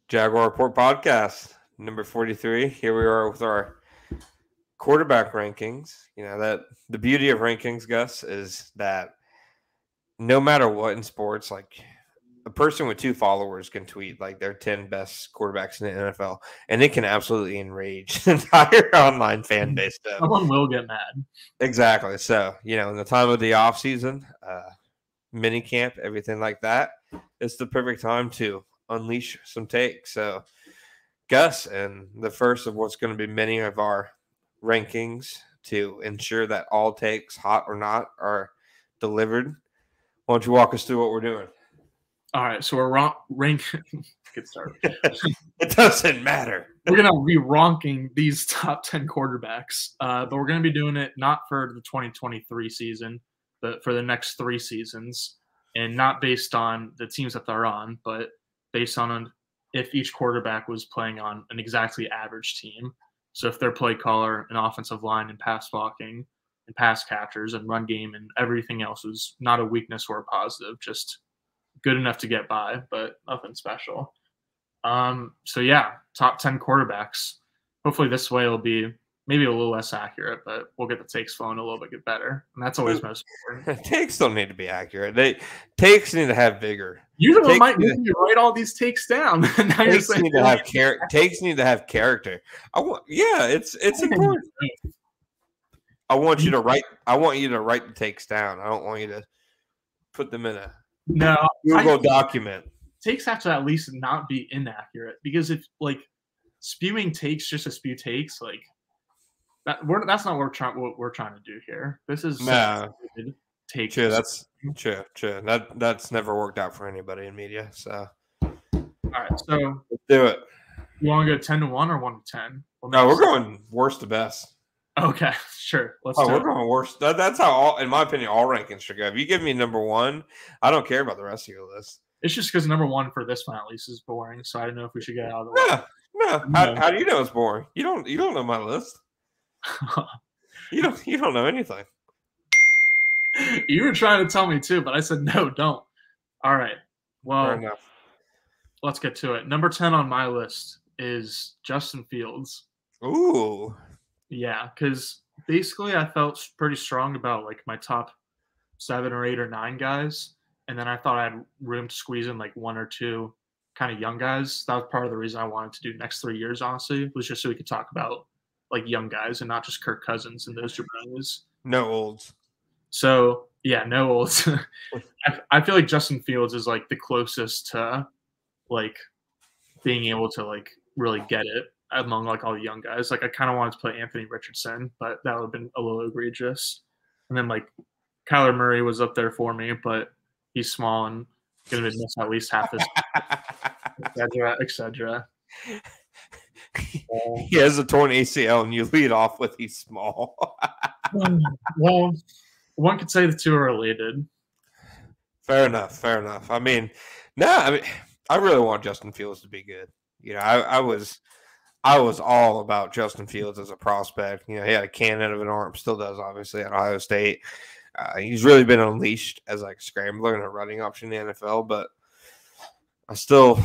Jaguar Report podcast, number 43. Here we are with our quarterback rankings. You know, that the beauty of rankings, Gus, is that no matter what in sports, like a person with 2 followers can tweet like their 10 best quarterbacks in the NFL, and it can absolutely enrage the entire online fan base. Someone will get mad. Exactly. So, in the time of the off season, mini camp, everything like that, it's the perfect time to unleash some takes. So, Gus, and the first of what's going to be many of our rankings to ensure that all takes, hot or not, are delivered. Why don't you walk us through what we're doing? All right, so we're ranking. Get started. It doesn't matter. We're going to be ranking these top 10 quarterbacks, but we're going to be doing it not for the 2023 season, but for the next 3 seasons, and not based on the teams that they're on, but based on if each quarterback was playing on an exactly average team. So if their play caller and offensive line and pass blocking and pass catchers and run game and everything else was not a weakness or a positive, just good enough to get by, but nothing special. So yeah, top 10 quarterbacks. Hopefully this way it'll be maybe a little less accurate, but we'll get the takes flowing a little bit better. And that's always most important. Takes don't need to be accurate. Takes need to have vigor. Usually might need to write all these takes down. Takes need to have takes need to have character. It's important. I want you to write the takes down. I don't want you to put them in a Google document. Takes have to at least not be inaccurate, because if spewing takes just to spew takes, that's not what we're trying to do here. This is takes. True, that's true. That's never worked out for anybody in media. So all right, so let's do it. You want to go 10 to 1 or 1 to 10? No, we're going worst to best. Okay, sure. We're going worst. That's how, in my opinion, all rankings should go. If you give me number 1, I don't care about the rest of your list. It's just because number 1 for this one at least is boring, so I don't know if we should get out of the way. No. How do you know it's boring? You don't know my list. You don't know anything. You were trying to tell me too, but I said no, don't. All right. Well, let's get to it. Number 10 on my list is Justin Fields. Ooh. Yeah, because basically I felt pretty strong about my top 7 or 8 or 9 guys, and then I thought I had room to squeeze in 1 or 2 kind of young guys. That was part of the reason I wanted to do next 3 years, honestly, was just so we could talk about young guys and not just Kirk Cousins and those jabronis. No olds. So yeah, no olds. I feel like Justin Fields is the closest to being able to really get it among all the young guys. I kind of wanted to play Anthony Richardson, but that would have been a little egregious. And then Kyler Murray was up there for me, but he's small and going to miss at least half his etc. He has a torn ACL, and you lead off with he's small. Well, one could say the two are related. Fair enough. I really want Justin Fields to be good. I was all about Justin Fields as a prospect. He had a cannon of an arm, still does, obviously, at Ohio State. He's really been unleashed as a scrambler and a running option in the NFL, but I still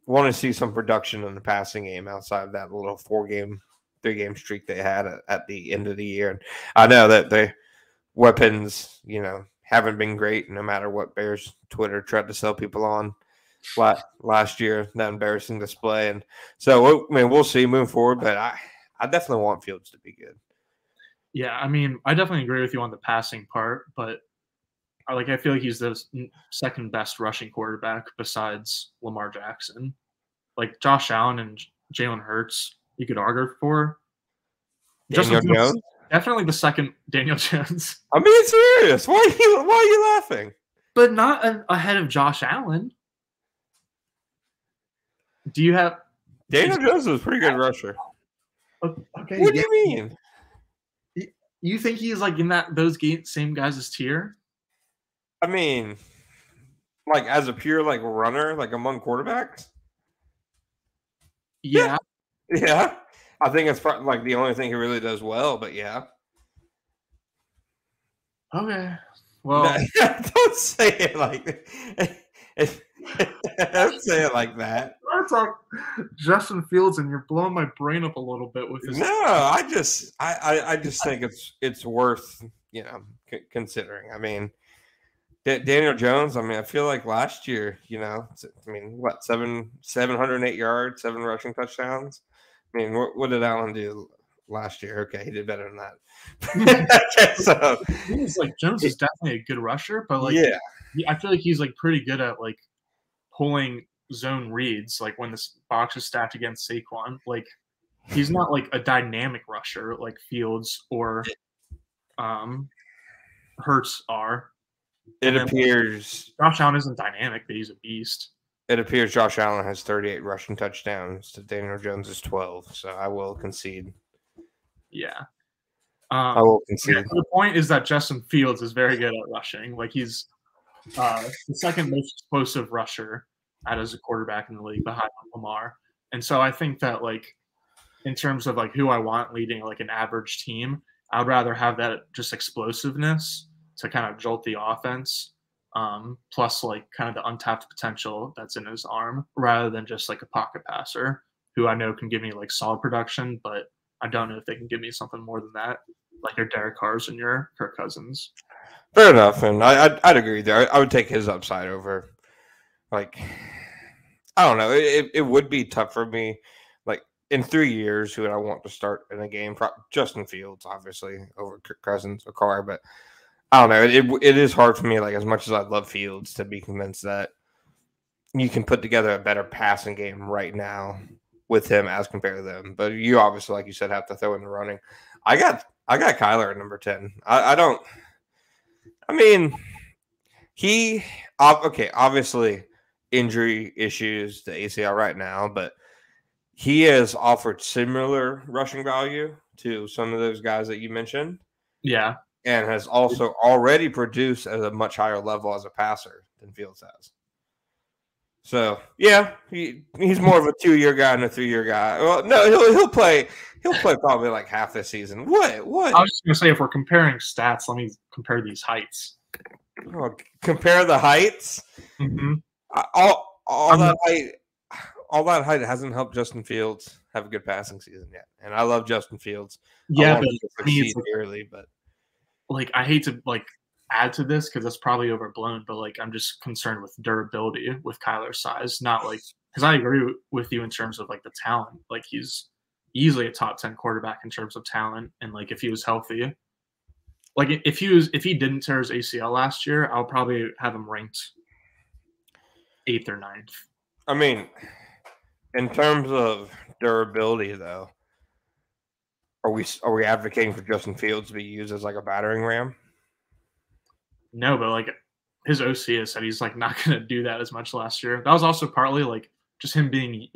want to see some production in the passing game outside of that little 3-game streak they had at the end of the year. And I know that the weapons, haven't been great, no matter what Bears Twitter tried to sell people on last year, that embarrassing display. And so, we'll see moving forward, but I definitely want Fields to be good. Yeah, I definitely agree with you on the passing part, but I feel like he's the second best rushing quarterback besides Lamar Jackson. Josh Allen and Jalen Hurts, you could argue for. Daniel Jones? Definitely the second Daniel Jones. I'm being serious. Why are you laughing? But not ahead of Josh Allen. Do you have Daniel Jones is a pretty good rusher? Okay. What do you mean? You think he's in those same guys' tier? As a pure runner, among quarterbacks? Yeah. Yeah. I think it's probably the only thing he really does well, but yeah. Okay. Well, don't say it like that. Don't say it like that. to talk Justin Fields, and you're blowing my brain up a little bit with this. No, I just think it's worth considering. I mean, Daniel Jones. I mean, I feel like last year, I mean, what 708 yards, 7 rushing touchdowns. I mean, what did Allen do last year? Okay, he did better than that. So Jones is definitely a good rusher, but yeah, I feel like he's like pretty good at like pulling zone reads, like when this box is stacked against Saquon. Like he's not like a dynamic rusher like Fields or Hurts are. It appears Josh Allen isn't dynamic, but he's a beast. It appears Josh Allen has 38 rushing touchdowns to Daniel Jones' 12, so I will concede. Yeah. I will concede. Yeah, the point is that Justin Fields is very good at rushing. Like he's the second most explosive rusher as a quarterback in the league behind Lamar. And so I think that like in terms of like who I want leading like an average team, I'd rather have that just explosiveness to kind of jolt the offense, plus like kind of the untapped potential that's in his arm, rather than just like a pocket passer who I know can give me like solid production, but I don't know if they can give me something more than that, like your Derek Carrs and your Kirk Cousins. Fair enough, and I'd agree there. I would take his upside over, like, I don't know. It would be tough for me, like in 3 years, who would I want to start in a game? Justin Fields, obviously, over Kirk Cousins or Carr, but I don't know. It is hard for me, like as much as I love Fields, to be convinced that you can put together a better passing game right now with him as compared to them. But you obviously, like you said, have to throw in the running. I got Kyler at number 10. I don't. I mean, obviously injury issues, the ACL right now, but he has offered similar rushing value to some of those guys that you mentioned. Yeah. And has also already produced at a much higher level as a passer than Fields has. So yeah, he's more of a 2-year guy than a 3-year guy. Well, no, he'll play probably like half this season. What? I was just gonna say, if we're comparing stats, let me compare these heights. Oh, compare the heights. Mm-hmm. All that height hasn't helped Justin Fields have a good passing season yet. And I love Justin Fields. Yeah, but I mean, it's early, but like I hate to like add to this because that's probably overblown, but like I'm just concerned with durability with Kyler's size, not like because I agree with you in terms of like the talent. Like he's easily a top 10 quarterback in terms of talent, and like if he was healthy, like if he didn't tear his ACL last year, I'll probably have him ranked 8th or 9th. I mean, in terms of durability, though, are we advocating for Justin Fields to be used as like a battering ram? No, but like his OC has said he's like not going to do that as much last year. That was also partly like just him being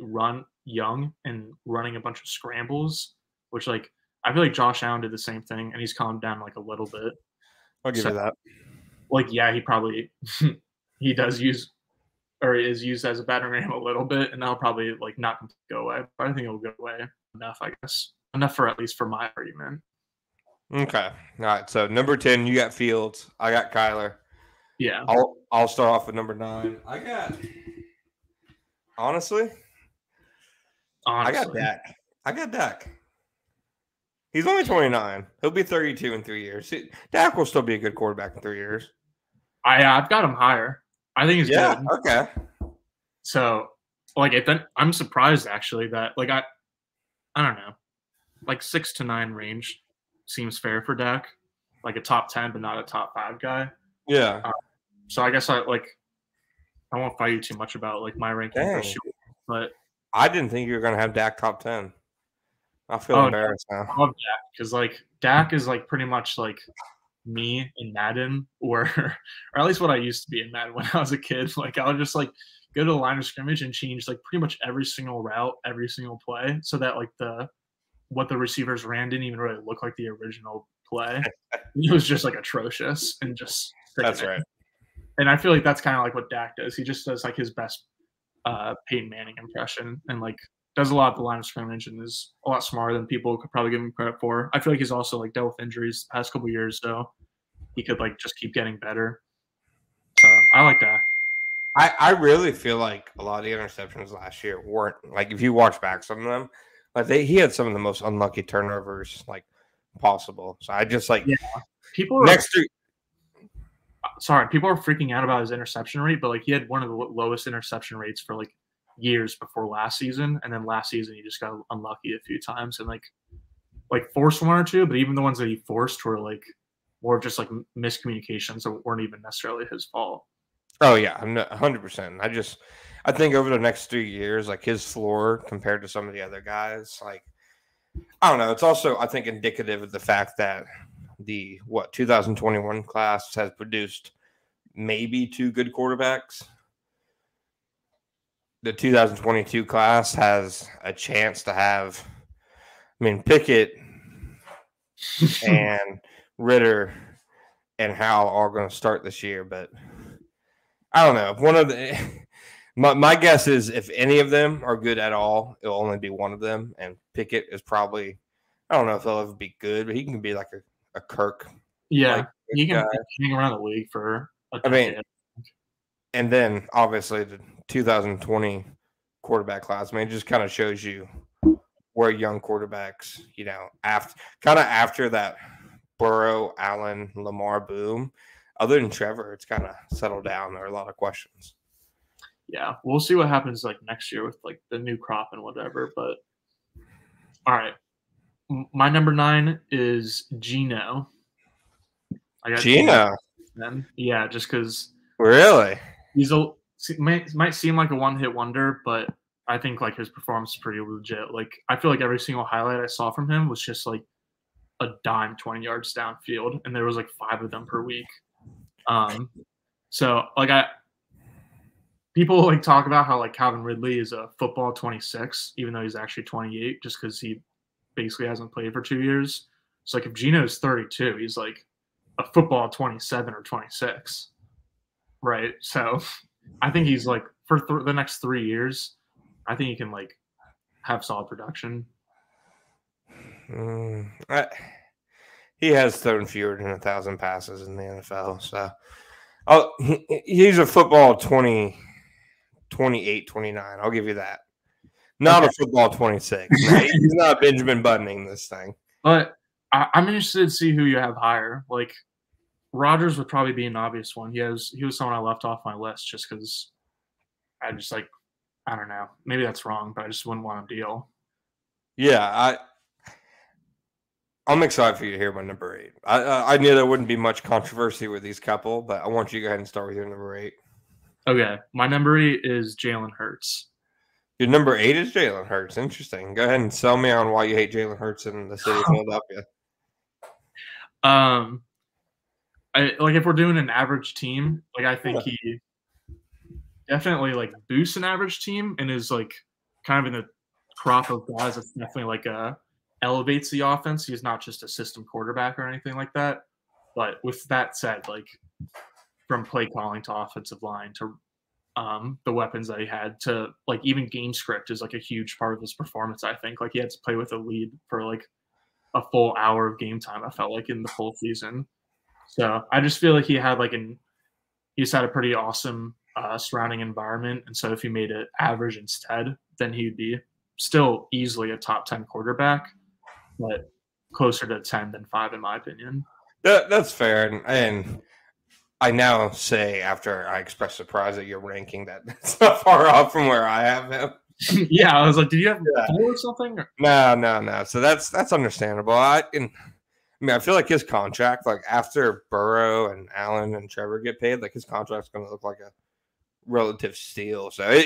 young and running a bunch of scrambles, which like I feel like Josh Allen did the same thing and he's calmed down like a little bit. I'll give you that. Like yeah, he probably he does use or is used as a battering ram a little bit, and that'll probably like not go away. But I think it'll go away enough, I guess. Enough for at least for my argument. Okay. All right. So number 10, you got Fields. I got Kyler. Yeah. I'll start off with number 9. I got honestly, I got Dak. He's only 29. He'll be 32 in 3 years. Dak will still be a good quarterback in 3 years. I've got him higher. I think he's good. Okay. So like I'm surprised actually that like I don't know. Like 6 to 9 range seems fair for Dak, like a top 10, but not a top 5 guy. Yeah. So I guess I won't fight you too much about like my ranking for sure, but I didn't think you were gonna have Dak top 10. I feel embarrassed now. I love Dak because like Dak is like pretty much like me in Madden, or at least what I used to be in Madden when I was a kid. Like I would just like go to the line of scrimmage and change like pretty much every single route, every single play, so that like what the receivers ran didn't even really look like the original play. It was just like atrocious and just that's right. And I feel like that's kind of like what Dak does. He just does like his best Peyton Manning impression and like does a lot of the line of scrimmage and is a lot smarter than people could probably give him credit for. I feel like he's also like dealt with injuries the past couple of years, so he could like just keep getting better. So I like Dak. I really feel like a lot of the interceptions last year weren't like if you watch back some of them, like he had some of the most unlucky turnovers like possible. So I just like Yeah, people are next to people are freaking out about his interception rate, but like he had one of the lowest interception rates for like years before last season, and then last season he just got unlucky a few times and like forced one or two, but even the ones that he forced were like more of just like miscommunications that weren't even necessarily his fault. oh yeah, I'm 100%. I think over the next 3 years, like his floor compared to some of the other guys, like I don't know. It's also I think indicative of the fact that the 2021 class has produced maybe two good quarterbacks. The 2022 class has a chance to have, I mean, Pickett and Ritter and Howell are going to start this year, but I don't know. One of the my guess is if any of them are good at all, it'll only be one of them, and Pickett is probably I don't know if he'll ever be good, but he can be like a Kirk. Yeah, like he can guy. hang around the league for a I mean, decade. and then obviously the 2020 quarterback class, I mean, it just kind of shows you where young quarterbacks, after that Burrow, Allen, Lamar boom, other than Trevor, it's kind of settled down. There are a lot of questions. Yeah, we'll see what happens like next year with like the new crop and whatever. But all right, my number 9 is Geno. I got Geno. Gino, Then yeah, just because really? he's might seem like a one-hit wonder, but I think like his performance is pretty legit. Like I feel like every single highlight I saw from him was just like a dime 20 yards downfield, and there was like 5 of them per week. So like people like talk about how like Calvin Ridley is a football 26, even though he's actually 28, just because he basically hasn't played for 2 years. So like if Geno's 32, he's like a football 27 or 26, right? So I think he's like for the next 3 years, I think he can like have solid production. He has thrown fewer than 1,000 passes in the NFL. So he's a football 20, 28, 29. I'll give you that. Not a football 26. No, he's not Benjamin Buttoning this thing. But I'm interested to see who you have higher. Like Rodgers would probably be an obvious one. He was someone I left off my list just because I just like I don't know. Maybe that's wrong, but I just wouldn't want to deal. Yeah, I'm excited for you to hear my number 8. I knew there wouldn't be much controversy with these couple, but I want you to go ahead and start with your number 8. Okay, my number 8 is Jalen Hurts. Your number 8 is Jalen Hurts. Interesting. Go ahead and sell me on why you hate Jalen Hurts in the city of Philadelphia. Like if we're doing an average team, like I think he definitely like boosts an average team and is like kind of in the crop of guys that's definitely like elevates the offense. He's not just a system quarterback or anything like that. But with that said, like from play calling to offensive line to the weapons that he had to like even game script is like a huge part of his performance. I think like he had to play with a lead for like a full hour of game time. I felt like in the full season. So I just feel like he just had a pretty awesome surrounding environment. And so if he made it average instead, then he'd be still easily a top 10 quarterback, but closer to 10 than 5 in my opinion. That's fair. And I now say, after I express surprise at your ranking, that it's not far off from where I have him. Yeah, I was like, did you have 4 or something? No. So that's understandable. I mean, I feel like his contract, like after Burrow and Allen and Trevor get paid, like his contract's going to look like a relative steal. So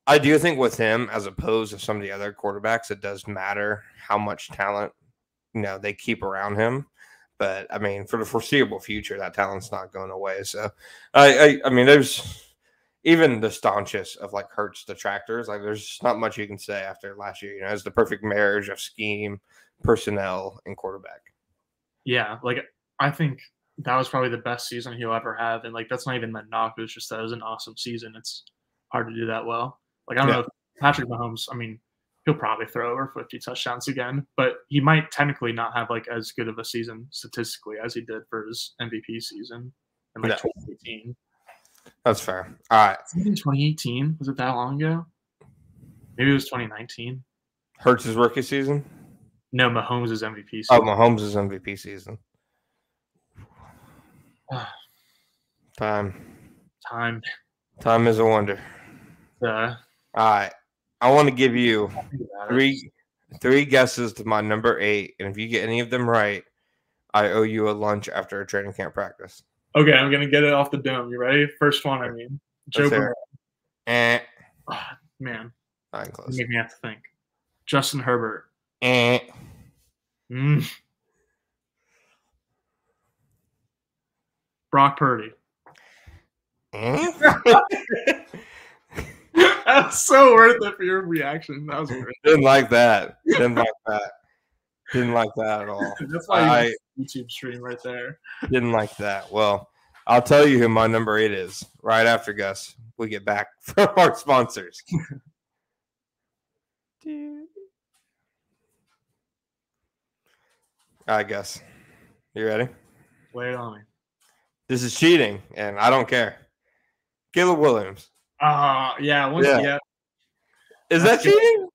I do think with him, as opposed to some of the other quarterbacks, it does matter how much talent they keep around him. But I mean, for the foreseeable future, that talent's not going away. So I mean, there's even the staunchest of like Hurts detractors. Like, there's not much you can say after last year. It's the perfect marriage of scheme, personnel, and quarterback. Yeah, like I think that was probably the best season he'll ever have, and like that's not even the knock. It was just that it was an awesome season. It's hard to do that well. Like I don't know if Patrick Mahomes. I mean, he'll probably throw over 50 touchdowns again, but he might technically not have like as good of a season statistically as he did for his MVP season in like 2018. That's fair. All right. In 2018, was it that long ago? Maybe it was 2019. Hurts' rookie season? No, Mahomes' MVP Oh, season. Mahomes' MVP season. Time. Time is a wonder. All right. I want to give you three guesses to my number 8, and if you get any of them right, I owe you a lunch after a training camp practice. Okay, I'm gonna get it off the dome. You ready? First one, I mean, Joe Burrow. Oh, man, not close. You make me have to think. Justin Herbert. Brock Purdy. That's so worth it for your reaction. That was great. Didn't like that. Didn't like that. Didn't like that at all. That's why you YouTube stream right there. Didn't like that. Well, I'll tell you who my number 8 is right after Gus. We get back from our sponsors. All right, Gus. You ready? Lay it on me. This is cheating, and I don't care. Caleb Williams. Yeah. Is that cheating?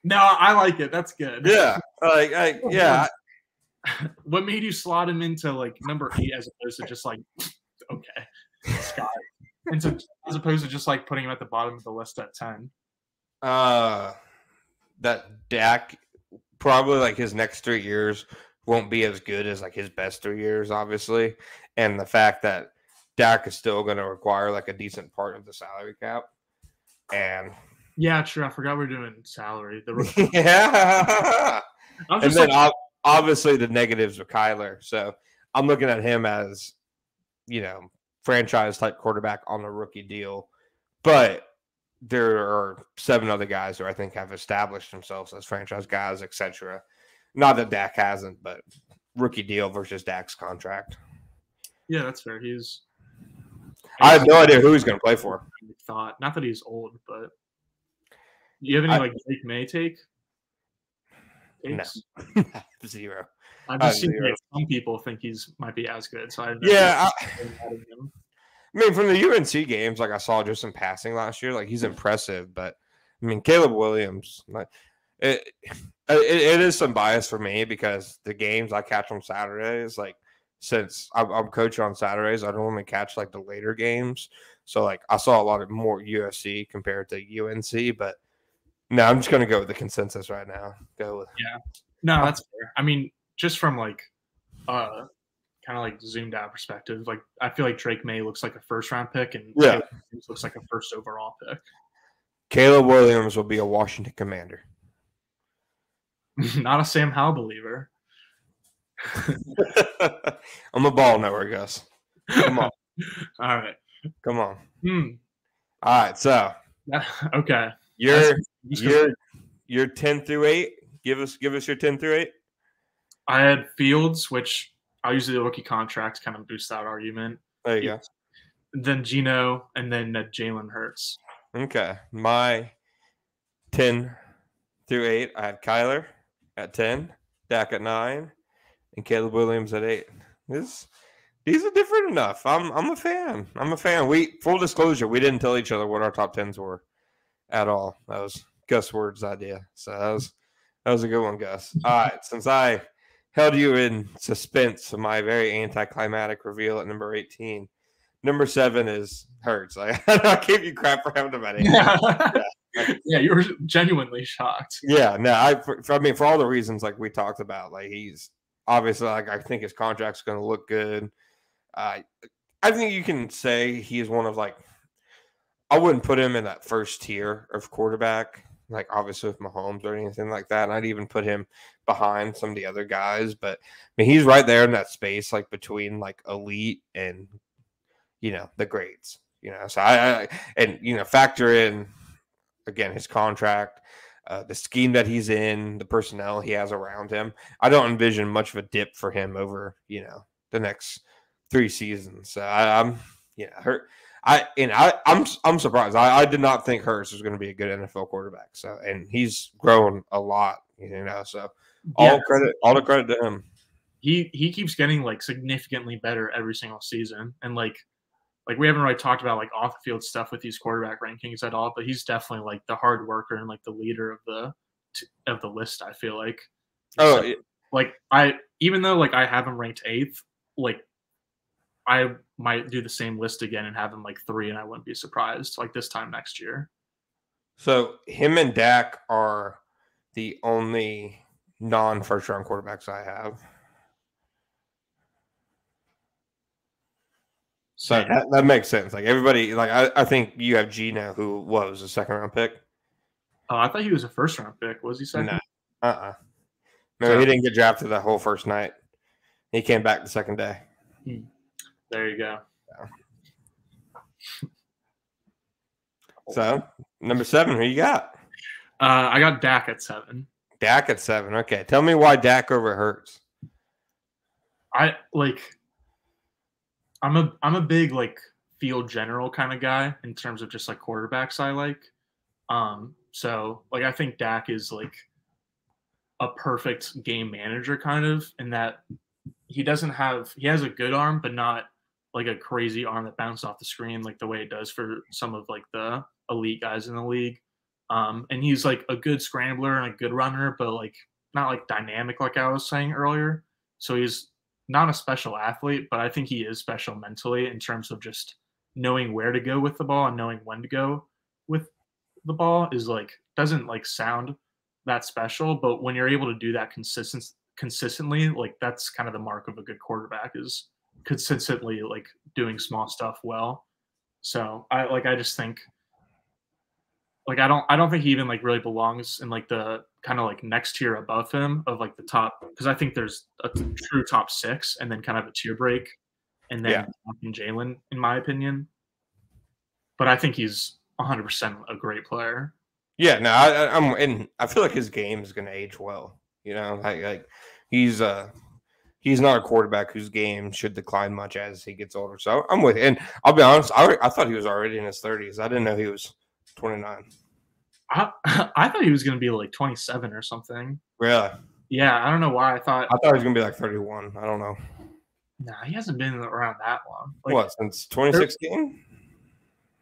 No, I like it. That's good. Yeah. Yeah. What made you slot him into like number 8 as opposed to just like Scott? And so, as opposed to just like putting him at the bottom of the list at 10. That Dak probably like his next 3 years won't be as good as like his best 3 years, obviously. And the fact that Dak is still going to require like a decent part of the salary cap. And yeah, true. I forgot we're doing salary. Yeah. And then obviously the negatives with Kyler. So I'm looking at him as, franchise type quarterback on a rookie deal. But there are 7 other guys who I think have established themselves as franchise guys, etc. Not that Dak hasn't, but rookie deal versus Dak's contract. Yeah, that's fair. I have no idea who he's going to play for. Not that he's old, but do you have any Drake May takes? No, 0. I've just seen some people think he's might be as good. So I mean, from the UNC games, like I saw just in passing last year, like he's impressive. But I mean, Caleb Williams, like it is some bias for me because the games I catch on Saturdays, like since I'm coaching on Saturdays, I don't only catch like the later games. So like I saw a lot of more USC compared to UNC, but no, I'm just gonna go with the consensus right now. No, that's fair. I mean, just from like kind of like zoomed out perspective, like I feel like Drake May looks like a first round pick and Caleb Williams looks like a first overall pick. Caleb Williams will be a Washington Commander. Not a Sam Howell believer. I'm a ball knower, Gus. Come on. All right. Come on. All right. So okay. Your 10 through 8. Give us your 10 through 8. I had Fields, which I'll use the rookie contracts kind of boost that argument. There you go. Then Geno, and then Jalen Hurts. Okay. My 10 through 8, I had Kyler at 10, Dak at 9, and Caleb Williams at 8. These are different enough. I'm a fan. Full disclosure, we didn't tell each other what our top 10s were at all. That was Gus Ward's idea. So that was a good one, Gus. All right. Since I held you in suspense of my very anticlimactic reveal at number 18, number 7 is Hurts. I gave you crap for having him at 8. Yeah, you were genuinely shocked. Yeah, no, I mean, for all the reasons like we talked about, like he's obviously like I think his contract's going to look good. I think you can say he's one of like I wouldn't put him in that first tier of quarterback, like obviously with Mahomes or anything like that. And I'd even put him behind some of the other guys, but I mean he's right there in that space, like between like elite and the grades. So I factor in again his contract, the scheme that he's in, the personnel he has around him. I don't envision much of a dip for him over the next 3 seasons. So I'm surprised. I did not think Hurts was going to be a good NFL quarterback. So and he's grown a lot. So all the credit to him. He keeps getting like significantly better every single season, and like like we haven't really talked about like off the field stuff with these quarterback rankings at all, but he's definitely like the hard worker and like the leader of the list, I feel like. Oh, So like even though like I have him ranked 8th, like I might do the same list again and have him like 3, and I wouldn't be surprised like this time next year. so him and Dak are the only non-first round quarterbacks I have. So Same. that makes sense. Like everybody, like I think you have Gino, who was a second round pick. Oh, I thought he was a first round pick. Was he second? No, Remember, So he didn't get drafted that whole first night. He came back the second day. there you go. So number 7, who you got? I got Dak at 7. Dak at 7. Okay, tell me why Dak over Hurts. I'm a big like field general kind of guy in terms of just like quarterbacks I like. So like I think Dak is like a perfect game manager kind of in that he has a good arm, but not like a crazy arm that bounces off the screen like the way it does for some of like the elite guys in the league. And he's like a good scrambler and a good runner, but like not like dynamic like I was saying earlier. So he's not a special athlete, but I think he is special mentally in terms of just knowing where to go with the ball and knowing when to go with the ball is like doesn't like sound that special, but when you're able to do that consistently, like that's kind of the mark of a good quarterback is consistently like doing small stuff well. So I just think like I don't think he even like really belongs in like the kind of like next tier above him of like the top because I think there's a true top 6 and then kind of a tier break and then Jalen in my opinion. But I think he's 100% a great player. Yeah, no, and I feel like his game is going to age well. You know, like he's not a quarterback whose game should decline much as he gets older. So I'm with you. And I'll be honest, I thought he was already in his 30s. I didn't know he was 29. I thought he was going to be like 27 or something. Really? Yeah, I don't know why I thought he was going to be like 31. I don't know. Nah, he hasn't been around that long. Like, what, since 2016?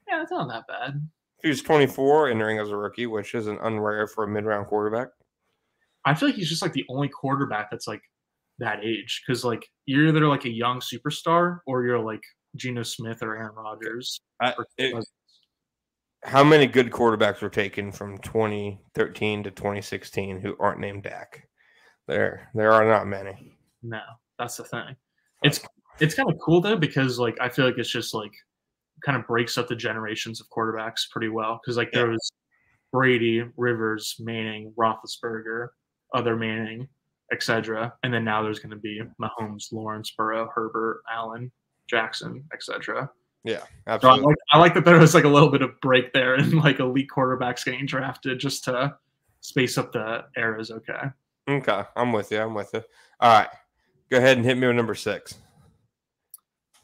Yeah, it's not that bad. He was 24 entering as a rookie, which isn't unrare for a mid-round quarterback. I feel like he's just like the only quarterback that's like that age because like you're either like a young superstar or you're like Geno Smith or Aaron Rodgers. How many good quarterbacks were taken from 2013 to 2016 who aren't named Dak? There are not many. No, that's the thing. It's kind of cool though because like I feel like it's just like kind of breaks up the generations of quarterbacks pretty well because like there was Brady, Rivers, Manning, Roethlisberger, other Manning, etc. And then now there's going to be Mahomes, Lawrence, Burrow, Herbert, Allen, Jackson, etc. Yeah, absolutely. So I like that there was like a little bit of break there and like elite quarterbacks getting drafted just to space up the eras. Okay, I'm with you. All right, go ahead and hit me with number 6.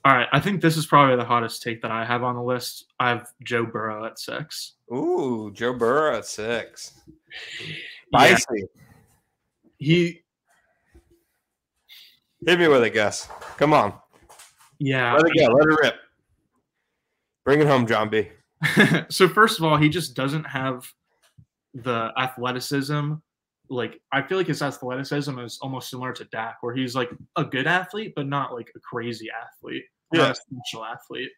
All right, I think this is probably the hottest take that I have on the list. I have Joe Burrow at 6. Ooh, Joe Burrow at 6. Spicy. Yeah. Hit me with it, Gus. Come on. Yeah. Let it rip. Bring it home, John B. So first of all, he just doesn't have the athleticism. Like I feel like his athleticism is almost similar to Dak, where he's like a good athlete, but not like a crazy athlete, not a special athlete.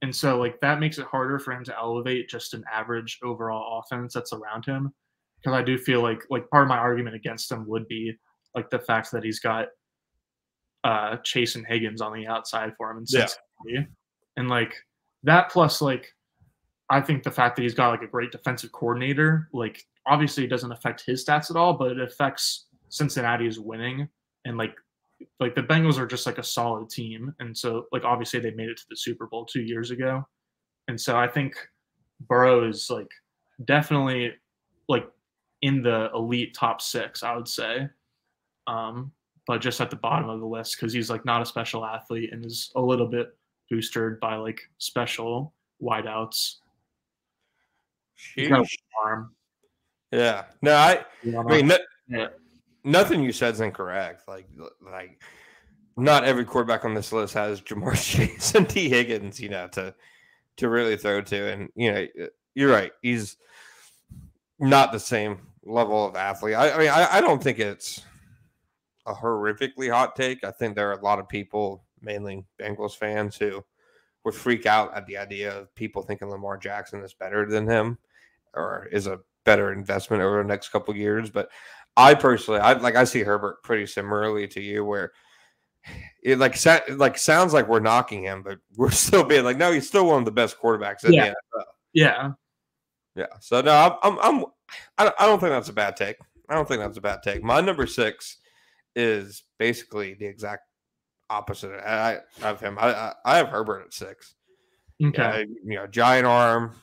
And so like that makes it harder for him to elevate just an average overall offense that's around him. Because I do feel like part of my argument against him would be like the fact that he's got Chase and Higgins on the outside for him in Cincinnati. And like that plus like I think the fact that he's got like a great defensive coordinator, like obviously it doesn't affect his stats at all, but it affects Cincinnati's winning. And like the Bengals are just like a solid team. And so like obviously they made it to the Super Bowl 2 years ago. And so I think Burrow is like definitely like in the elite top 6, I would say. But just at the bottom of the list because he's like not a special athlete and is a little bit boosted by like special wideouts. He's got a arm. Yeah. No, I mean, nothing you said is incorrect. Like not every quarterback on this list has Jamar Chase and T. Higgins, to really throw to. And, you're right. He's not the same level of athlete. I mean, I don't think it's a horrifically hot take. I think there are a lot of people, mainly Bengals fans, who would freak out at the idea of people thinking Lamar Jackson is better than him or is a better investment over the next couple of years. But I personally, I see Herbert pretty similarly to you, where it sounds like we're knocking him, but we're still being like, no, he's still one of the best quarterbacks in the NFL. Yeah. Yeah. So no, I don't think that's a bad take. I don't think that's a bad take. My number 6 is basically the exact opposite of him. I have Herbert at 6. Okay. Giant arm,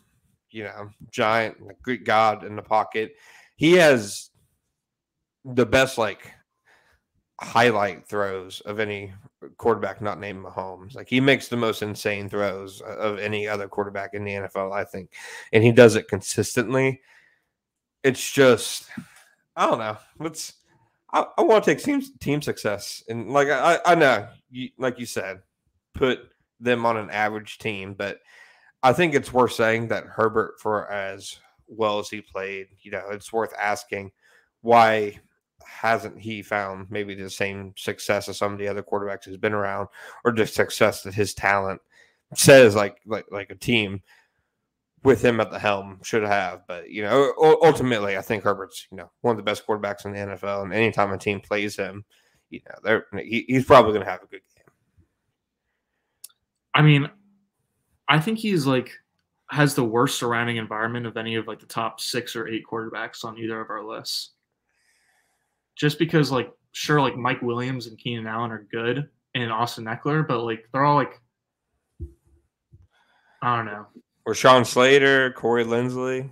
giant good God in the pocket. He has the best highlight throws of any quarterback not named Mahomes. Like, he makes the most insane throws of any other quarterback in the NFL, I think, and he does it consistently. It's just, I don't know. I want to take team success, and I know, like you said, put them on an average team, but I think it's worth saying that Herbert, for as well as he played, it's worth asking, why hasn't he found maybe the same success as some of the other quarterbacks he's been around, or the success that his talent says like a team with him at the helm should have. But ultimately, I think Herbert's one of the best quarterbacks in the NFL, and anytime a team plays him, he's probably going to have a good game. I mean, I think he's has the worst surrounding environment of any of the top 6 or 8 quarterbacks on either of our lists. Just because sure, Mike Williams and Keenan Allen are good, and Austin Eckler, but they're all I don't know. Or Sean Slater, Corey Linsley.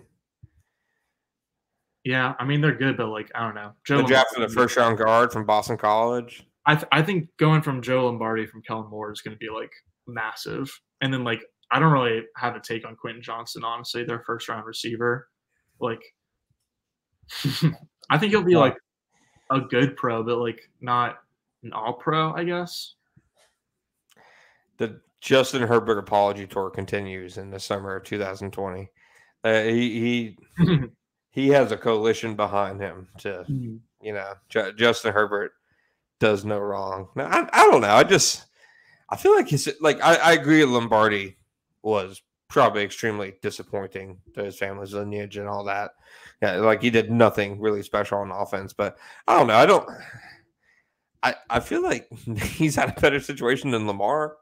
Yeah, I mean, they're good, but I don't know. They drafted a first-round guard from Boston College. I think going from Joe Lombardi from Kellen Moore is going to be massive. And then I don't really have a take on Quentin Johnson, honestly, their first-round receiver. I think he'll be a good pro, but not an all-pro, I guess. The Justin Herbert apology tour continues in the summer of 2020. He has a coalition behind him to, Justin Herbert does no wrong. Now, I don't know. I feel like I agree Lombardi was probably extremely disappointing to his family's lineage and all that. Yeah, he did nothing really special on offense, but I don't know. I feel like he's had a better situation than Lamar.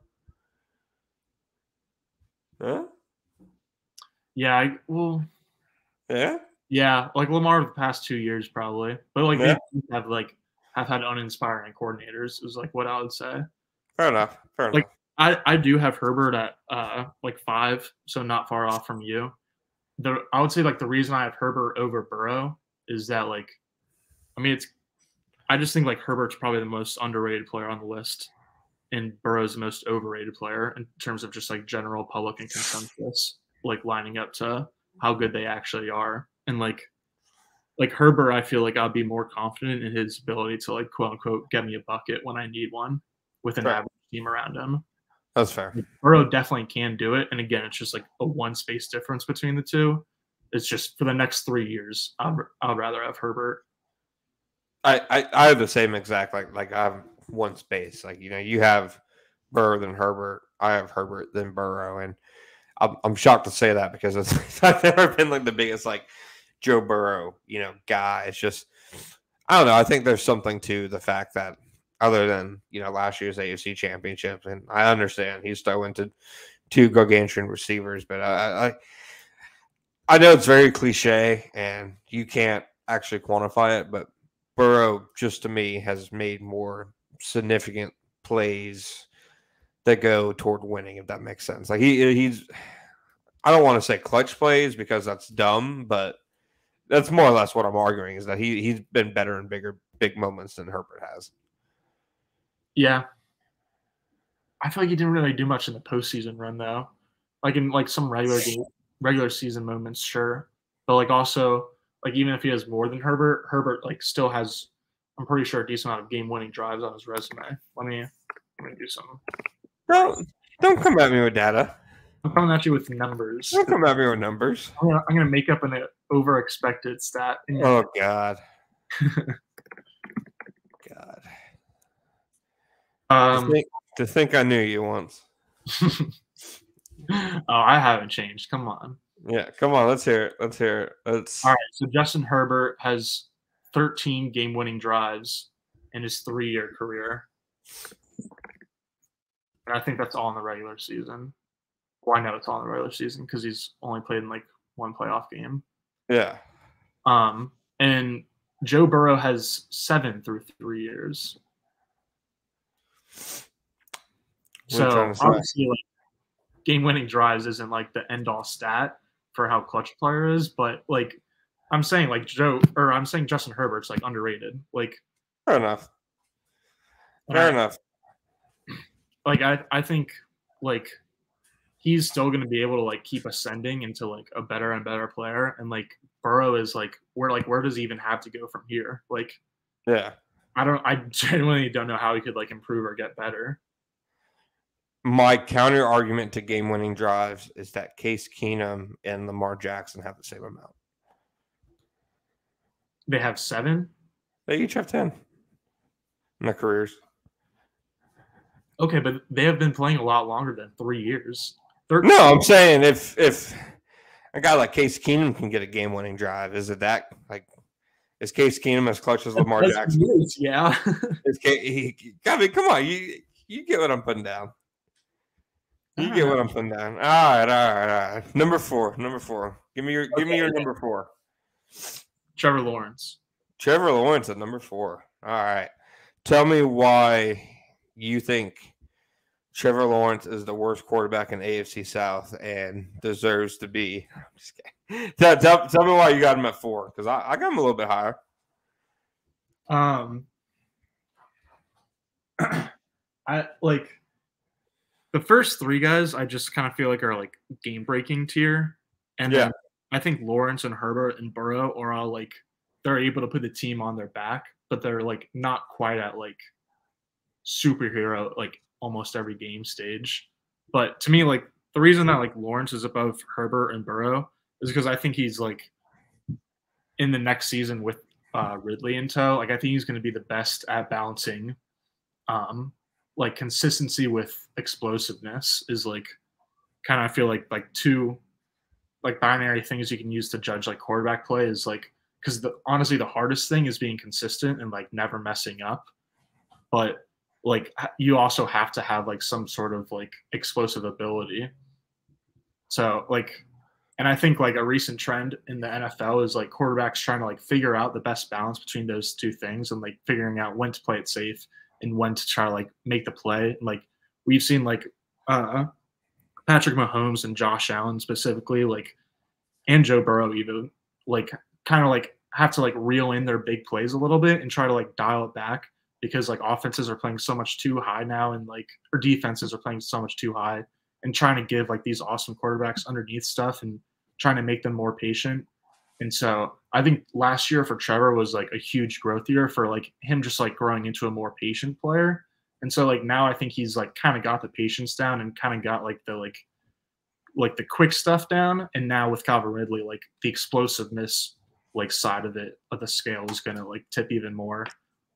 Huh? Yeah, Yeah. Yeah, Lamar the past 2 years probably, but Yeah. they have had uninspiring coordinators. Is what I would say. Fair enough. I do have Herbert at 5, so not far off from you. I would say the reason I have Herbert over Burrow is that I just think Herbert's probably the most underrated player on the list, and Burrow's the most overrated player in terms of just general public and consensus, lining up to how good they actually are. And Herbert, I feel I'd be more confident in his ability to quote unquote get me a bucket when I need one with an average team around him. That's fair. Burrow definitely can do it. And again, it's just a one space difference between the two. It's just for the next 3 years, I'd rather have Herbert. I have the same exact I have one space. You have Burrow then Herbert. I have Herbert then Burrow, and I'm shocked to say that because I've never been the biggest Joe Burrow guy. It's just, I don't know. I think there's something to the fact that other than last year's AFC Championship, and I understand he's throwing to 2 gargantuan receivers, but I know it's very cliche and you can't actually quantify it, but Burrow, just to me, has made more significant plays that go toward winning, if that makes sense. He's, I don't want to say clutch plays because that's dumb, but that's more or less what I'm arguing, is that he's been better in big moments than Herbert has. Yeah. I feel he didn't really do much in the postseason run, though. In some regular season moments, sure. But also, even if he has more than Herbert still has, I'm pretty sure, a decent amount of game-winning drives on his resume. Let me I'm gonna do something. Don't come at me with data. I'm coming at you with numbers. Don't come at me with numbers. I'm gonna make up an over expected stat. Oh God. God. To think I knew you once. Oh, I haven't changed. Come on. Yeah, come on. Let's hear it. All right. So Justin Herbert has 13 game-winning drives in his 3-year career, and I think that's all in the regular season. Well, I know it's all in the regular season because he's only played in like one playoff game. Yeah. And Joe Burrow has 7 through 3 years. So obviously, like, game-winning drives isn't like the end-all stat for how clutch a player is, but like I'm saying, like Justin Herbert's like underrated. Like, fair enough. Enough. Like I think like he's still going to be able to like keep ascending into like a better and better player, and like Burrow is like where does he even have to go from here? Like, yeah, I genuinely don't know how he could like improve or get better. My counter argument to game-winning drives is that Case Keenum and Lamar Jackson have the same amount. They have 7? They each have 10 in their careers. Okay, but they have been playing a lot longer than 3 years. No, I'm saying if a guy like Case Keenum can get a game-winning drive, is Case Keenum as clutch as Lamar Jackson? Yeah. I mean, come on, you get what I'm putting down. You get what I'm putting down. All right. Number four. Give me your number 4. Trevor Lawrence. Trevor Lawrence at number 4. All right. Tell me why you think Trevor Lawrence is the worst quarterback in AFC South and deserves to be. I'm just kidding. Tell me why you got him at 4, because I got him a little bit higher. I like the first 3 guys. I just kind of feel like are like game breaking tier, and then I think Lawrence and Herbert and Burrow are all like they're able to put the team on their back, but they're like not quite at like superhero like almost every game stage. But to me, like the reason that like Lawrence is above Herbert and Burrow is because I think he's like in the next season with Ridley in tow. Like I think he's going to be the best at balancing like consistency with explosiveness is like kind of I feel like 2 like binary things you can use to judge like quarterback play is like because honestly the hardest thing is being consistent and like never messing up, but like you also have to have like some sort of like explosive ability. So like, and I think like a recent trend in the NFL is like quarterbacks trying to like figure out the best balance between those 2 things and like figuring out when to play it safe and when to try to like make the play. And like we've seen like Patrick Mahomes and Josh Allen specifically, like, and Joe Burrow even like kind of like have to like reel in their big plays a little bit and try to like dial it back because like offenses are playing so much too high now and like or defenses are playing so much too high and trying to give like these awesome quarterbacks underneath stuff and trying to make them more patient. And so I think last year for Trevor was like a huge growth year for like him just like growing into a more patient player. And so like now I think he's like kind of got the patience down and kind of got like the quick stuff down. And now with Calvin Ridley, like the explosiveness like side of it of the scale is gonna like tip even more.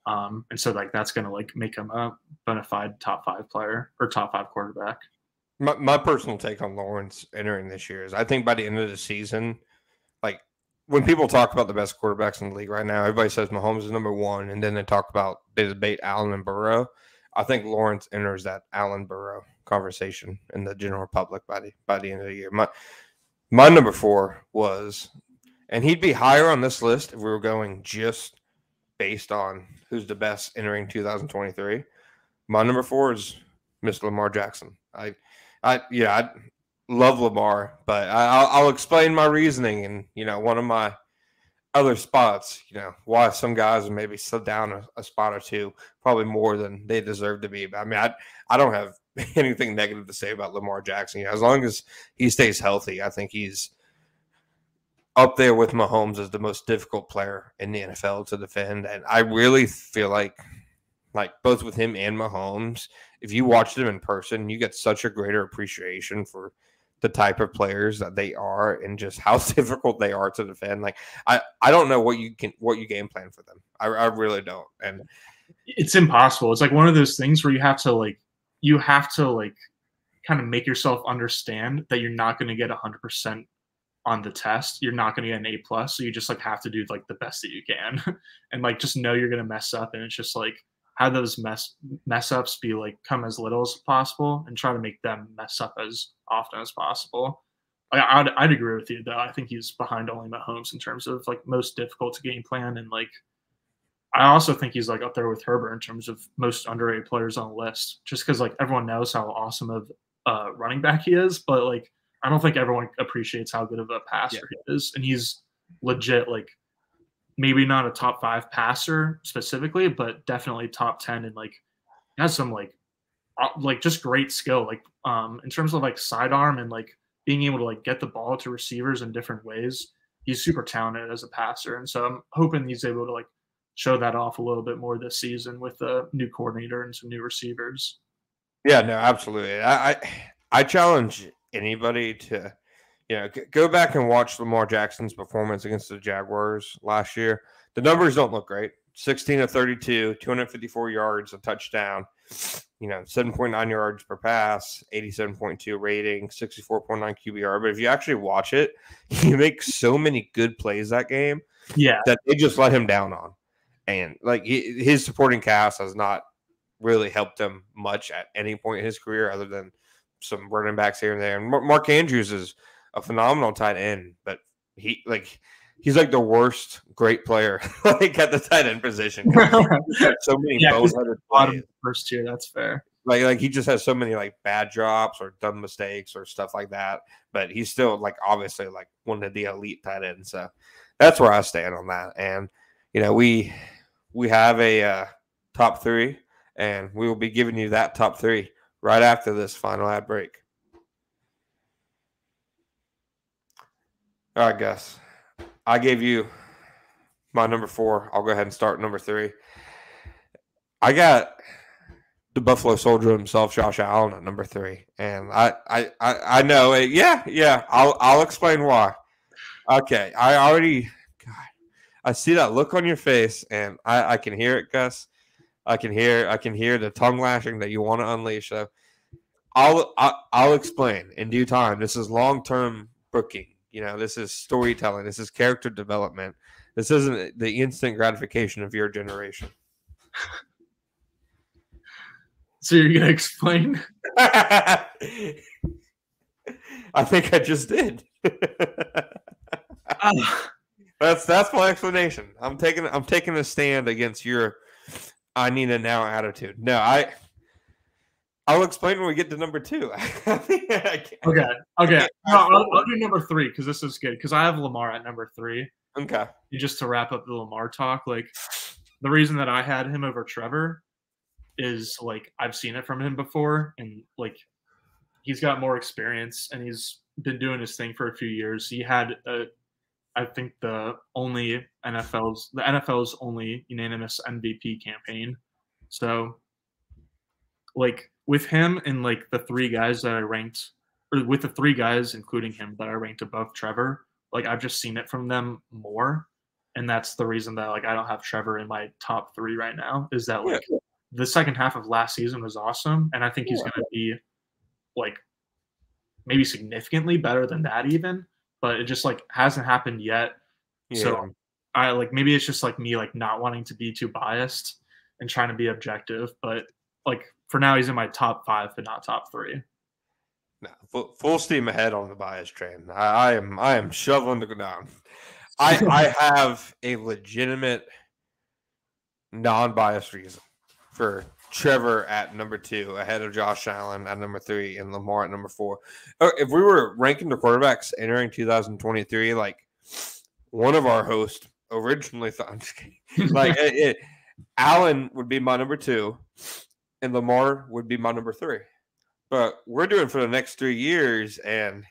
And so like that's gonna like make him a bona fide top 5 player or top 5 quarterback. My personal take on Lawrence entering this year is I think by the end of the season, like when people talk about the best quarterbacks in the league right now, everybody says Mahomes is number 1, and then they debate Allen and Burrow. I think Lawrence enters that Allen Burrow conversation in the general public by the end of the year. My number 4 was, and he'd be higher on this list if we were going just based on who's the best entering 2023. My number 4 is Mr. Lamar Jackson. I love Lamar, but I'll explain my reasoning and one of my other spots, why some guys are maybe slid down a spot or 2, probably more than they deserve to be. But I mean, I don't have anything negative to say about Lamar Jackson. As long as he stays healthy, I think he's up there with Mahomes as the most difficult player in the NFL to defend. And I really feel like both with him and Mahomes, if you watch them in person, you get such a greater appreciation for the type of players that they are and just how difficult they are to defend. Like I don't know what you game plan for them. I really don't. And it's impossible. It's like one of those things where you have to kind of make yourself understand that you're not going to get 100% on the test. You're not going to get an A+, so you just like have to do like the best that you can, and like just know you're going to mess up, and it's just like have those mess ups be like come as little as possible, and try to make them mess up as often as possible. I'd agree with you though. I think he's behind only Mahomes in terms of like most difficult to game plan, and like I also think he's like up there with Herbert in terms of most underrated players on the list, just because like everyone knows how awesome of running back he is, but like I don't think everyone appreciates how good of a passer he is, and he's legit like maybe not a top 5 passer specifically, but definitely top 10, and like has some like just great skill, like in terms of like sidearm and like being able to like get the ball to receivers in different ways. He's super talented as a passer, and so I'm hoping he's able to like show that off a little bit more this season with a new coordinator and some new receivers. Yeah, no, absolutely. I challenge anybody to, go back and watch Lamar Jackson's performance against the Jaguars last year. The numbers don't look great. 16 of 32, 254 yards, a touchdown, 7.9 yards per pass, 87.2 rating, 64.9 QBR. But if you actually watch it, he makes so many good plays that game that they just let him down on. And like his supporting cast has not really helped him much at any point in his career, other than some running backs here and there. And Mark Andrews is a phenomenal tight end, but he's like the worst great player like at the tight end position. So many boneheaded plays. First tier, that's fair. Like he just has so many like bad drops or dumb mistakes or stuff like that. But he's still like obviously like one of the elite tight ends. So that's where I stand on that. And we have a top 3, and we will be giving you that top 3 right after this final ad break. All right, Gus. I gave you my number 4. I'll go ahead and start number 3. I got the Buffalo Soldier himself, Josh Allen, at number 3, and I know it. Yeah. I'll explain why. Okay, I see that look on your face, and I can hear it, Gus. I can hear the tongue lashing that you want to unleash. So I'll explain in due time. This is long-term booking. This is storytelling. This is character development. This isn't the instant gratification of your generation. So you're gonna explain? I think I just did. That's my explanation. I'm taking a stand against your I need a now attitude. No, I'll explain when we get to number 2. Okay. No, I'll do number 3 because this is good. Because I have Lamar at number 3. Okay. Just to wrap up the Lamar talk, like the reason that I had him over Trevor is like I've seen it from him before, and like he's got more experience and he's been doing his thing for a few years. He had I think the NFL's only unanimous MVP campaign. So like with him and like the 3 guys that I ranked, or with the 3 guys including him that I ranked above Trevor, like I've just seen it from them more. And that's the reason that like I don't have Trevor in my top 3 right now, is that like the second half of last season was awesome, and I think he's going to be like maybe significantly better than that even, but it just like hasn't happened yet. Yeah. So I like maybe it's just like me like not wanting to be too biased and trying to be objective, but like for now he's in my top 5 but not top 3. No, full steam ahead on the bias train. I am shoveling to go down. I have a legitimate non-biased reason for Trevor at number 2 ahead of Josh Allen at number 3 and Lamar at number 4. If we were ranking the quarterbacks entering 2023, like one of our hosts originally thought, I'm just kidding. Like Allen would be my number 2 and Lamar would be my number 3. But we're doing for the next 3 years, and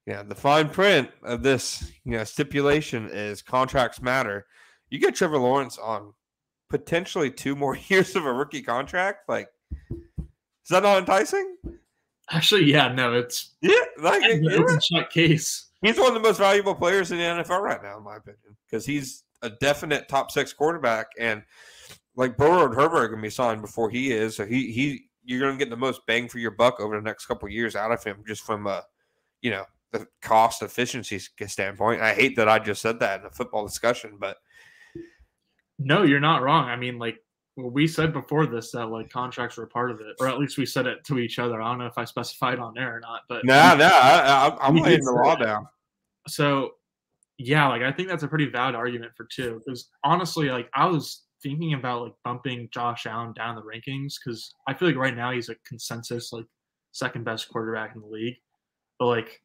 the fine print of this stipulation is contracts matter. You get Trevor Lawrence on potentially 2 more years of a rookie contract, like Is that not enticing? Actually, yeah, no, it's like an open shut case. He's one of the most valuable players in the NFL right now, in my opinion, because he's a definite top 6 quarterback, and like Burrow and Herbert are going to be signed before he is, so you're going to get the most bang for your buck over the next couple of years out of him, just from the cost efficiency standpoint. I hate that I just said that in a football discussion, but no, you're not wrong. I mean, like we said before this that like contracts were a part of it, or at least we said it to each other. I don't know if I specified on there or not, but I'm laying the law down. So yeah, like I think that's a pretty valid argument for 2. Because honestly, like I was thinking about like bumping Josh Allen down the rankings because I feel like right now he's a consensus like second best quarterback in the league. But like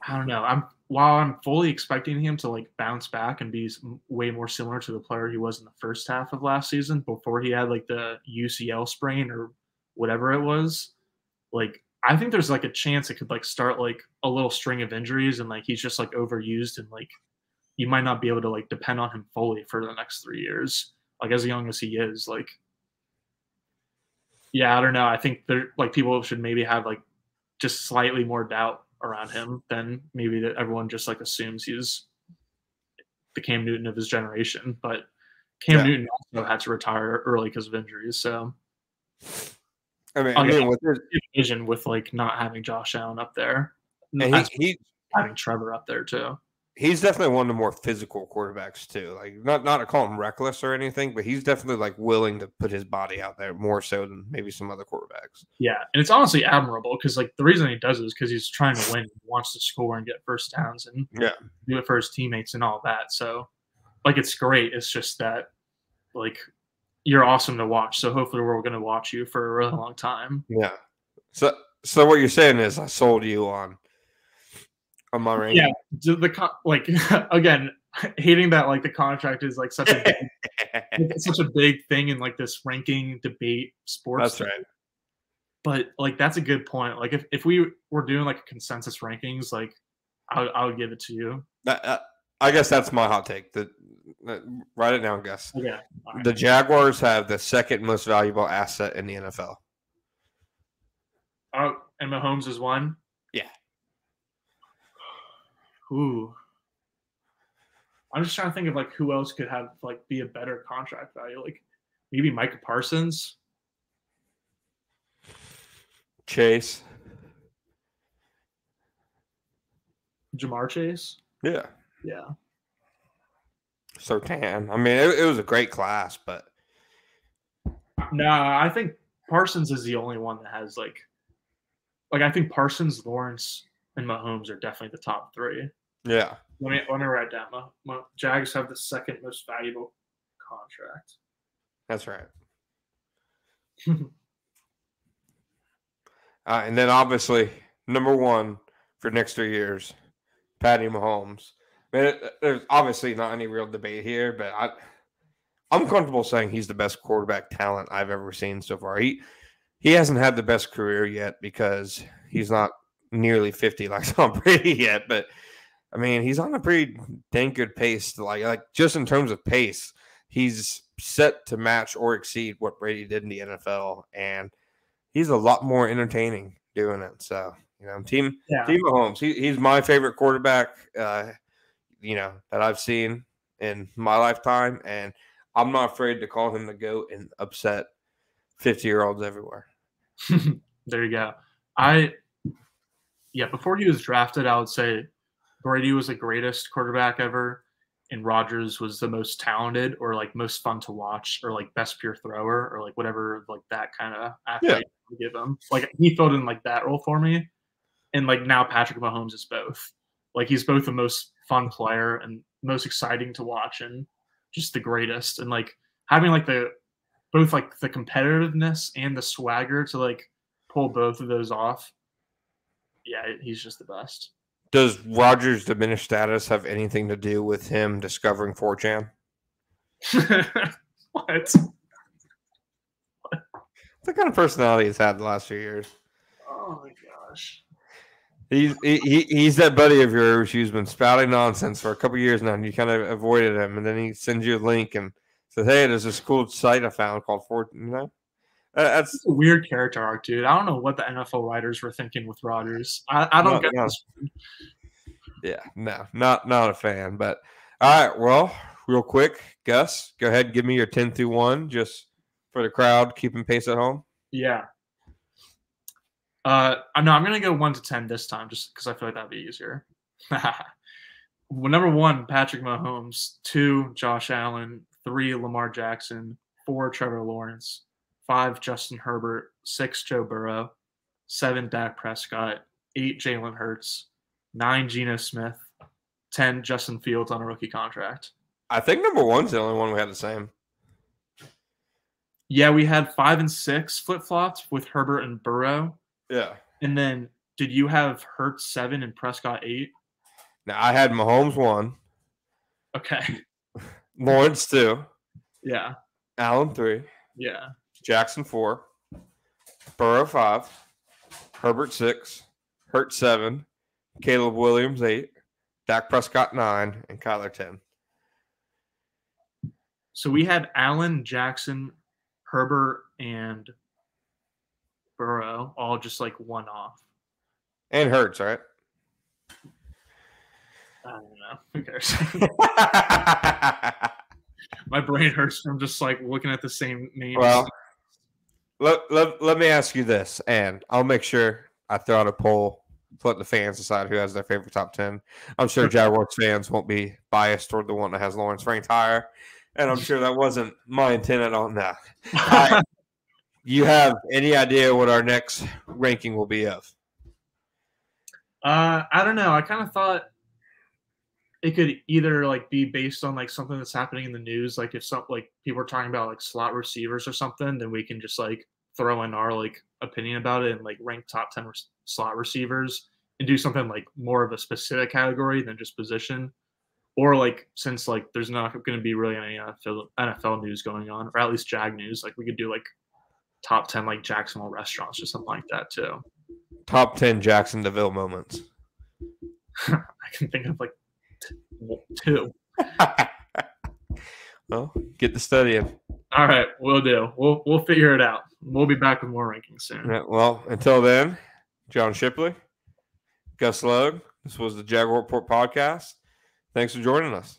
I don't know. While I'm fully expecting him to like bounce back and be way more similar to the player he was in the first half of last season before he had like the UCL sprain or whatever it was, like I think there's like a chance it could like start like a little string of injuries and like he's just like overused and like you might not be able to like depend on him fully for the next 3 years, like as young as he is. Like, yeah, I don't know. I think there like people should maybe have like just slightly more doubt around him than maybe that everyone just like assumes he's the Cam Newton of his generation. But Cam Newton also had to retire early because of injuries. So I mean with his vision with like not having Josh Allen up there, and having Trevor up there too. He's definitely one of the more physical quarterbacks too. Like not to call him reckless or anything, but he's definitely like willing to put his body out there more so than maybe some other quarterbacks. Yeah, and it's honestly admirable because like the reason he does it is because he's trying to win, he wants to score and get first downs and do it for his teammates and all that. So like it's great. It's just that like you're awesome to watch. So hopefully we're going to watch you for a really long time. Yeah. So what you're saying is I sold you on my ranking. Yeah, like again, hating that like the contract is like such a big thing in like this ranking debate sports. That's right. But like that's a good point. Like if we were doing like a consensus rankings, like I would give it to you. I guess that's my hot take. Write it down, Gus. Okay. Right. The Jaguars have the second most valuable asset in the NFL. Oh, and Mahomes is one? Yeah. Ooh. I'm just trying to think of like who else could have like be a better contract value. Like maybe Micah Parsons. Chase. Jamar Chase. Yeah. Yeah. Surtain. I mean, it was a great class, but no, I think Parsons is the only one that has like I think Parsons, Lawrence, and Mahomes are definitely the top 3. Yeah. Let me write down. Jags have the second most valuable contract. That's right. And then obviously number 1 for next 3 years, Patty Mahomes. I mean, there's obviously not any real debate here, but I'm comfortable saying he's the best quarterback talent I've ever seen so far. He hasn't had the best career yet because he's not nearly 50 like Tom Brady yet, but I mean, he's on a pretty dang good pace. To like just in terms of pace, he's set to match or exceed what Brady did in the NFL, and he's a lot more entertaining doing it. So, team Mahomes, he's my favorite quarterback, that I've seen in my lifetime, and I'm not afraid to call him the GOAT and upset 50-year-olds everywhere. There you go. Before he was drafted, I would say Brady was the greatest quarterback ever, and Rodgers was the most talented or like most fun to watch or like best pure thrower or like whatever like that kind of athlete would give him. Like he filled in like that role for me. And like now Patrick Mahomes is both. Like he's both the most fun player and most exciting to watch and just the greatest. And like having like both like the competitiveness and the swagger to like pull both of those off. Yeah, he's just the best. Does Rodgers' diminished status have anything to do with him discovering 4chan? What? The kind of personality he's had the last few years. Oh my gosh. He's that buddy of yours who's been spouting nonsense for a couple years now, and you kind of avoided him, and then he sends you a link and says, "Hey, there's this cool site I found called 4." That's It's a weird character arc, dude. I don't know what the NFL writers were thinking with Rodgers. I don't get this. Yeah, no, not a fan. But all right, well, real quick, Gus, go ahead and give me your 10 through 1 just for the crowd keeping pace at home. Yeah. No, I'm gonna go 1 to 10 this time, just because I feel like that'd be easier. Well, number 1, Patrick Mahomes. 2, Josh Allen. 3, Lamar Jackson. 4, Trevor Lawrence. 5, Justin Herbert. 6, Joe Burrow. 7, Dak Prescott. 8, Jalen Hurts. 9, Geno Smith. 10, Justin Fields on a rookie contract. I think number 1's the only one we had the same. Yeah, we had 5 and 6 flip-flopped with Herbert and Burrow. Yeah. And then did you have Hurts 7 and Prescott 8? Now, I had Mahomes 1. Okay. Lawrence 2. Yeah. Allen 3. Yeah. Jackson 4. Burrow 5. Herbert 6. Hurts 7. Caleb Williams 8. Dak Prescott 9. And Kyler 10. So we had Allen, Jackson, Herbert, and Burrow all just like one off. And Hurts, right? I don't know. Who cares? My brain hurts from just like looking at the same names. Well, let me ask you this, and I'll make sure I throw out a poll to let the fans decide who has their favorite top 10. I'm sure Jaguars fans won't be biased toward the one that has Lawrence ranked higher, and I'm sure that wasn't my intent at all. No. You have any idea what our next ranking will be of? I don't know. I kind of thought it could either like be based on like something that's happening in the news, like if some like people are talking about like slot receivers or something, then we can just like throw in our like opinion about it and like rank top 10 slot receivers and do something like more of a specific category than just position. Or like since like there's not going to be really any NFL news going on, or at least Jag news, like we could do like top 10 like Jacksonville restaurants or something like that too. Top 10 Jacksonville moments. I can think of like 2. Well, get the studying. All right, we'll do. We'll figure it out. We'll be back with more rankings soon. Yeah, well, until then, John Shipley, Gus Logue. This was the JaguarReport podcast. Thanks for joining us.